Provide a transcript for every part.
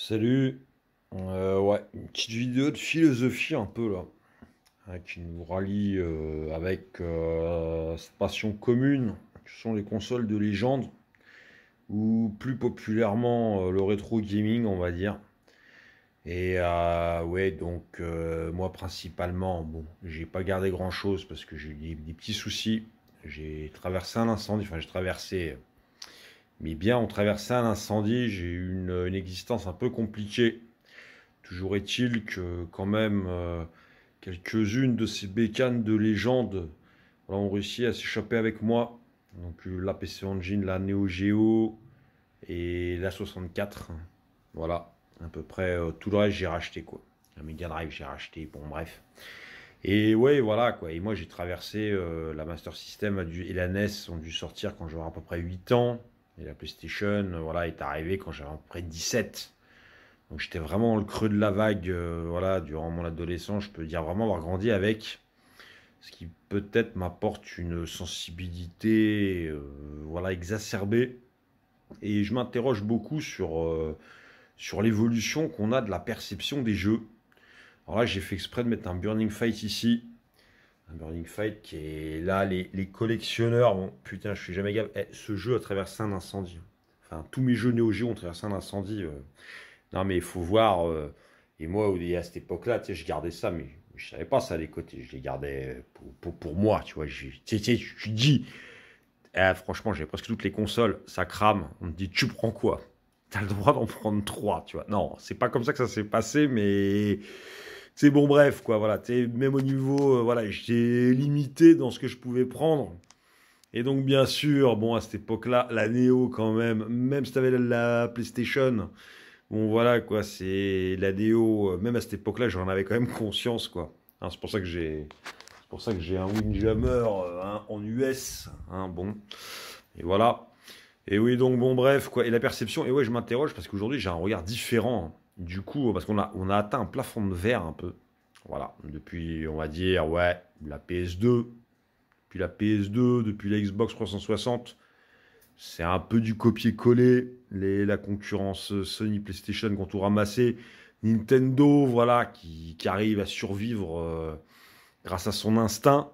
Salut, ouais, une petite vidéo de philosophie un peu là, hein, qui nous rallie avec cette passion commune que sont les consoles de légende, ou plus populairement le rétro gaming on va dire. Et ouais, donc moi principalement, bon, j'ai pas gardé grand chose parce que j'ai eu des petits soucis. J'ai traversé un incendie, enfin j'ai traversé, mais bien on traversait un incendie, j'ai eu une existence un peu compliquée. Toujours est-il que quand même quelques-unes de ces bécanes de légende voilà, ont réussi à s'échapper avec moi. Donc la PC Engine, la Neo Geo et la 64. Voilà, à peu près tout le reste j'ai racheté quoi. La Mega Drive j'ai racheté, bon bref. Et ouais voilà quoi, et moi j'ai traversé la Master System et la NES ont dû sortir quand j'avais à peu près 8 ans. Et la PlayStation voilà, est arrivée quand j'avais à peu près 17. Donc j'étais vraiment dans le creux de la vague, voilà, durant mon adolescence, je peux dire vraiment avoir grandi avec, ce qui peut-être m'apporte une sensibilité, voilà, exacerbée. Et je m'interroge beaucoup sur l'évolution qu'on a de la perception des jeux. Alors là, j'ai fait exprès de mettre un Burning Fight ici. Un Burning Fight qui est là, les collectionneurs, bon, putain, je suis jamais gaffe. Eh, ce jeu a traversé un incendie. Enfin, tous mes jeux Neo Geo ont traversé un incendie. Non, mais il faut voir. Et moi, à cette époque-là, tu sais, je gardais ça, mais je savais pas ça les côtés. Je les gardais pour moi, tu vois. Tu sais, je dis, franchement, j'ai presque toutes les consoles, ça crame. On me dit, tu prends quoi? T'as le droit d'en prendre trois, tu vois. Non, c'est pas comme ça que ça s'est passé, mais c'est bon, bref, quoi. Voilà, tu sais, même au niveau, voilà, j'étais limité dans ce que je pouvais prendre. Et donc, bien sûr, bon, à cette époque-là, la Neo, quand même si t'avais la PlayStation. Bon, voilà, quoi, c'est la déo, même à cette époque-là, j'en avais quand même conscience, quoi. Hein, c'est pour ça que j'ai un Windjammer hein, en US, hein, bon, et voilà. Et oui, donc, bon, bref, quoi, et la perception, et ouais, je m'interroge parce qu'aujourd'hui, j'ai un regard différent, hein. Du coup, parce qu'on a atteint un plafond de verre un peu, voilà, depuis, on va dire, ouais, la PS2, puis la PS2, depuis la Xbox 360. C'est un peu du copier-coller. La concurrence Sony PlayStation qu'on tout ramassé. Nintendo, voilà, qui arrive à survivre grâce à son instinct.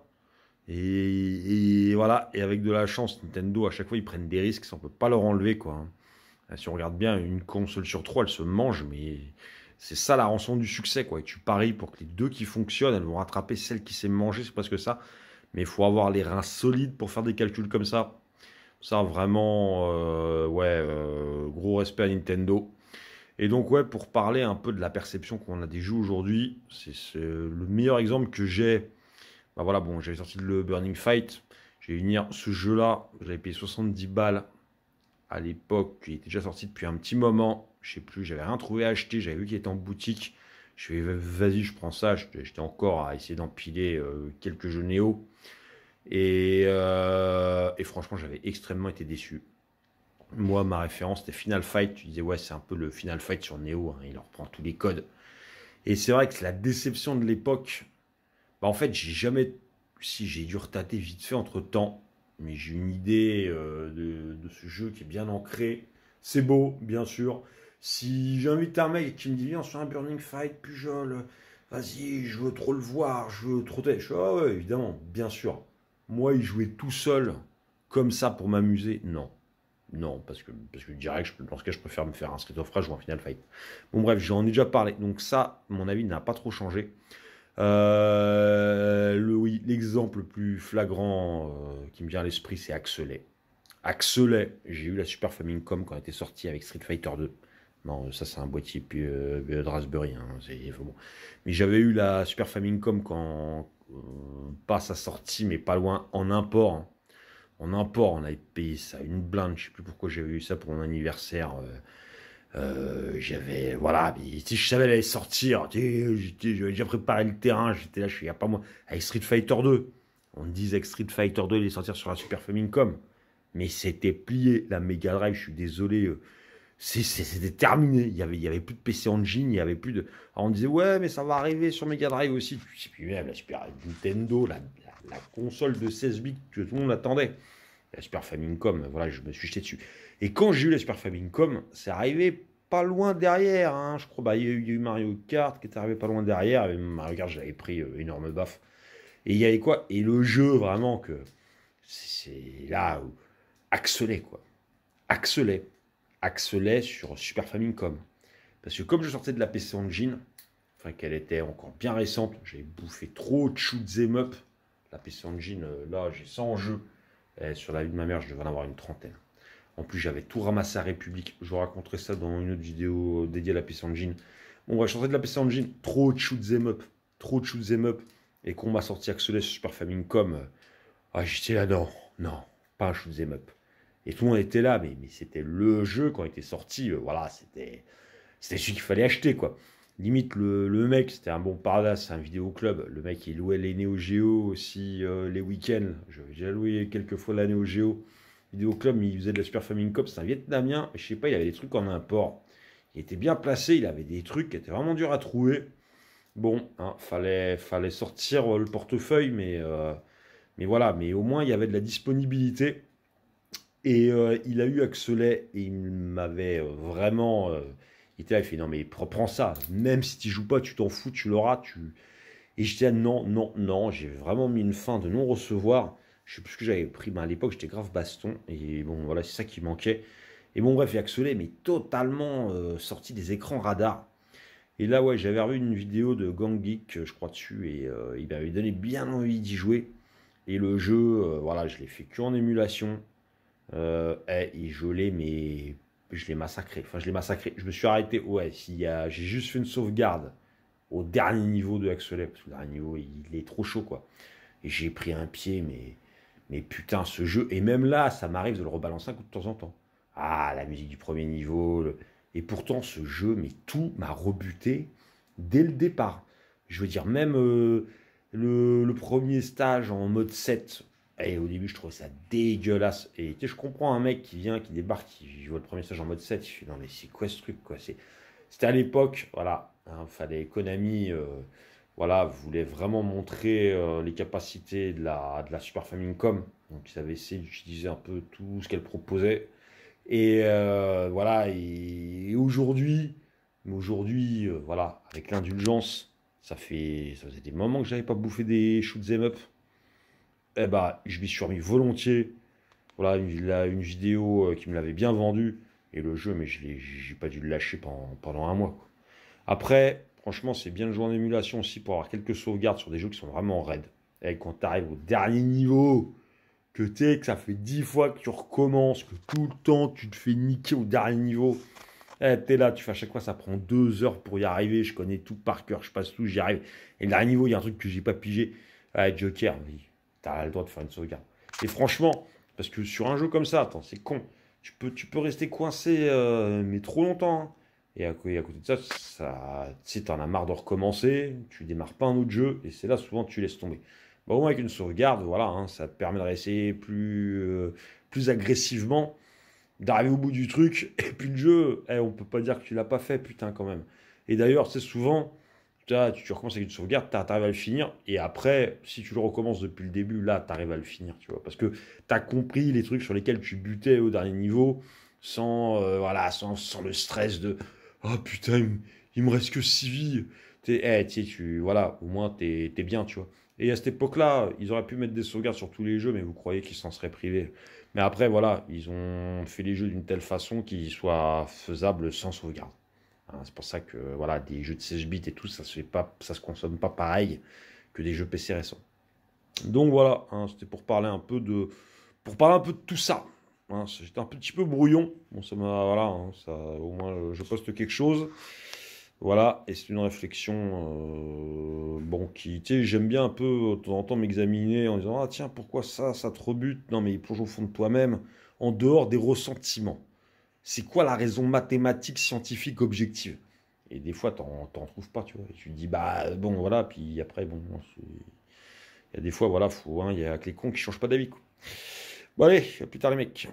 Et voilà, et avec de la chance, Nintendo, à chaque fois, ils prennent des risques, ça on peut pas leur enlever, quoi, hein. Si on regarde bien, une console sur trois, elle se mange, mais c'est ça la rançon du succès, quoi. Et tu paries pour que les deux qui fonctionnent, elles vont rattraper celle qui s'est mangée, c'est presque ça. Mais il faut avoir les reins solides pour faire des calculs comme ça. Ça, vraiment, ouais, gros respect à Nintendo. Et donc, ouais, pour parler un peu de la perception qu'on a des jeux aujourd'hui, c'est le meilleur exemple que j'ai. Bah voilà, bon, j'avais sorti le Burning Fight. J'ai unir ce jeu-là, j'avais payé 70 balles à l'époque. Il était déjà sorti depuis un petit moment. Je sais plus, j'avais rien trouvé à acheter. J'avais vu qu'il était en boutique. Je vais vas-y, je prends ça. J'étais encore à essayer d'empiler quelques jeux Néo. Et franchement, j'avais extrêmement été déçu. Moi, ma référence, c'était Final Fight. Tu disais, ouais, c'est un peu le Final Fight sur Neo, hein, il reprend tous les codes. Et c'est vrai que c'est la déception de l'époque. Bah, en fait, j'ai jamais. Si, j'ai dû retater vite fait entre temps. Mais j'ai une idée de ce jeu qui est bien ancré. C'est beau, bien sûr. Si j'invite un mec qui me dit, viens sur un Burning Fight, Pujol, vas-y, je veux trop le voir, je veux trop. Je suis, ah ouais, évidemment, bien sûr. Moi, il jouait tout seul, comme ça, pour m'amuser. Non. Non, parce que direct, dans ce cas, je préfère me faire un Street of Rage ou un Final Fight. Bon, bref, j'en ai déjà parlé. Donc, ça, mon avis n'a pas trop changé. Oui, l'exemple le plus flagrant qui me vient à l'esprit, c'est Axelet. Axelet, j'ai eu la Super Famicom quand elle était sortie avec Street Fighter 2. Non, ça, c'est un boîtier puis, de Raspberry, hein, bon. Mais j'avais eu la Super Famicom quand, pas sa sortie, mais pas loin, en import, hein. En import, on avait payé ça une blinde. Je sais plus pourquoi j'avais eu ça pour mon anniversaire. J'avais, voilà, mais, si je savais elle allait sortir, j'avais déjà préparé le terrain. J'étais là, je suis, y a pas moi. Avec Street Fighter 2, on me disait que Street Fighter 2 allait sortir sur la Super Famicom. Mais c'était plié. La Mega Drive, je suis désolé. C'était terminé. Il y avait plus de PC Engine, il y avait plus de. Alors on disait, ouais, mais ça va arriver sur Mega Drive aussi. Puis même la Super Nintendo, la console de 16 bits que tout le monde attendait. La Super Famicom, voilà, je me suis jeté dessus. Et quand j'ai eu la Super Famicom, c'est arrivé pas loin derrière, hein. Je crois, bah, il y a eu Mario Kart qui est arrivé pas loin derrière. Et Mario Kart, j'avais pris énorme baffe. Et il y avait quoi? Et le jeu, vraiment, que c'est là où. Axelet, quoi. Axelet. Axelet sur Super Famicom. Parce que comme je sortais de la PC Engine, enfin qu'elle était encore bien récente, j'avais bouffé trop de shoot 'em up. La PC Engine, là, j'ai 100 jeux. Et sur la vie de ma mère, je devais en avoir une trentaine. En plus, j'avais tout ramassé à République. Je vous raconterai ça dans une autre vidéo dédiée à la PC Engine. Bon, bref, je sortais de la PC Engine. Trop de shoot 'em up. Trop de shoot 'em up. Et qu'on m'a sorti Axelet sur Super Famicom. Ah, j'étais là, non, non, pas un shoot 'em up. Et tout le monde était là, mais c'était le jeu quand il était sorti. Voilà, c'était celui qu'il fallait acheter, quoi. Limite, le mec, c'était un bon pardas, c'est un vidéo club. Le mec, il louait les Neo Geo aussi les week-ends. J'ai loué quelques fois la Neo Geo. Vidéo club, mais il faisait de la Super Famicom. C'est un Vietnamien. Je sais pas, il avait des trucs en import. Il était bien placé. Il avait des trucs qui étaient vraiment durs à trouver. Bon, hein, fallait sortir le portefeuille, mais voilà. Mais au moins, il y avait de la disponibilité. Et il a eu Axelet et il m'avait vraiment. Il était là, il fait non, mais prends ça. Même si tu joues pas, tu t'en fous, tu l'auras. Et j'étais là, non, non, non. J'ai vraiment mis une fin de non-recevoir. Je sais plus ce que j'avais pris. Mais à l'époque, j'étais grave baston. Et bon, voilà, c'est ça qui manquait. Et bon, bref, Axelet, mais totalement sorti des écrans radars. Et là, ouais, j'avais revu une vidéo de Gang Geek, je crois, dessus. Et il m'avait donné bien envie d'y jouer. Et le jeu, voilà, je l'ai fait que en émulation. Et je l'ai, mais je l'ai massacré. Enfin, je l'ai massacré. Je me suis arrêté. Ouais, j'ai juste fait une sauvegarde au dernier niveau de Axelet. Parce que le dernier niveau, il est trop chaud, quoi. Et j'ai pris un pied, mais putain, ce jeu. Et même là, ça m'arrive de le rebalancer un coup de temps en temps. Ah, la musique du premier niveau. Et pourtant, ce jeu, mais tout m'a rebuté dès le départ. Je veux dire, même le premier stage en mode 7. Et au début, je trouvais ça dégueulasse. Et tu sais, je comprends un mec qui vient, qui débarque, qui voit le premier stage en mode 7. Il fait non, mais c'est quoi ce truc, quoi? C'était à l'époque, voilà. Hein, fallait Konami, voilà, voulait vraiment montrer les capacités de la Super Famicom. Donc, ils avaient essayé d'utiliser un peu tout ce qu'elle proposait. Et voilà. Et aujourd'hui, voilà, avec l'indulgence, ça faisait des moments que j'avais pas bouffé des shoot 'em up. Eh bah, je m'y suis remis volontiers. Voilà, une vidéo qui me l'avait bien vendu. Et le jeu, mais j'ai pas dû le lâcher pendant un mois, quoi. Après, franchement, c'est bien de jouer en émulation aussi pour avoir quelques sauvegardes sur des jeux qui sont vraiment raides. Et quand tu arrives au dernier niveau, que ça fait 10 fois que tu recommences, que tout le temps tu te fais niquer au dernier niveau. T'es là, tu fais à chaque fois, ça prend 2 heures pour y arriver. Je connais tout par cœur, je passe tout, j'y arrive. Et le dernier niveau, il y a un truc que j'ai pas pigé. Joker, t'as le droit de faire une sauvegarde. Et franchement, parce que sur un jeu comme ça, attends, c'est con. Tu peux rester coincé, mais trop longtemps, hein. Et à côté de ça, tu sais, t'en as marre de recommencer, tu démarres pas un autre jeu, et c'est là souvent tu laisses tomber. Bah, au moins avec une sauvegarde, voilà, hein, ça te permet de réessayer plus agressivement, d'arriver au bout du truc, et puis le jeu, on peut pas dire que tu l'as pas fait, putain, quand même. Et d'ailleurs, c'est souvent, tu recommences avec une sauvegarde, tu arrives à le finir, et après, si tu le recommences depuis le début, là, tu arrives à le finir, tu vois. Parce que tu as compris les trucs sur lesquels tu butais au dernier niveau, voilà, sans le stress de oh putain, il me reste que 6 vies. Voilà, au moins, t'es bien, tu vois. Et à cette époque-là, ils auraient pu mettre des sauvegardes sur tous les jeux, mais vous croyez qu'ils s'en seraient privés. Mais après, voilà, ils ont fait les jeux d'une telle façon qu'ils soient faisables sans sauvegarde. Hein, c'est pour ça que voilà, des jeux de 16 bits et tout, ça se consomme pas pareil que des jeux PC récents. Donc voilà, hein, c'était pour parler un peu de tout ça. Hein, j'étais un petit peu brouillon. Bon, voilà, hein, au moins je poste quelque chose. Voilà, et c'est une réflexion, bon, tu sais, j'aime bien un peu de temps en temps m'examiner en disant, ah tiens, pourquoi ça te rebute? Non, mais il plonge au fond de toi-même, en dehors des ressentiments. C'est quoi la raison mathématique, scientifique, objective? Et des fois, t'en trouves pas, tu vois. Et tu te dis, bah bon, voilà, puis après, bon, il y a des fois, voilà, il y a que les cons qui changent pas d'avis, quoi. Bon, allez, à plus tard, les mecs.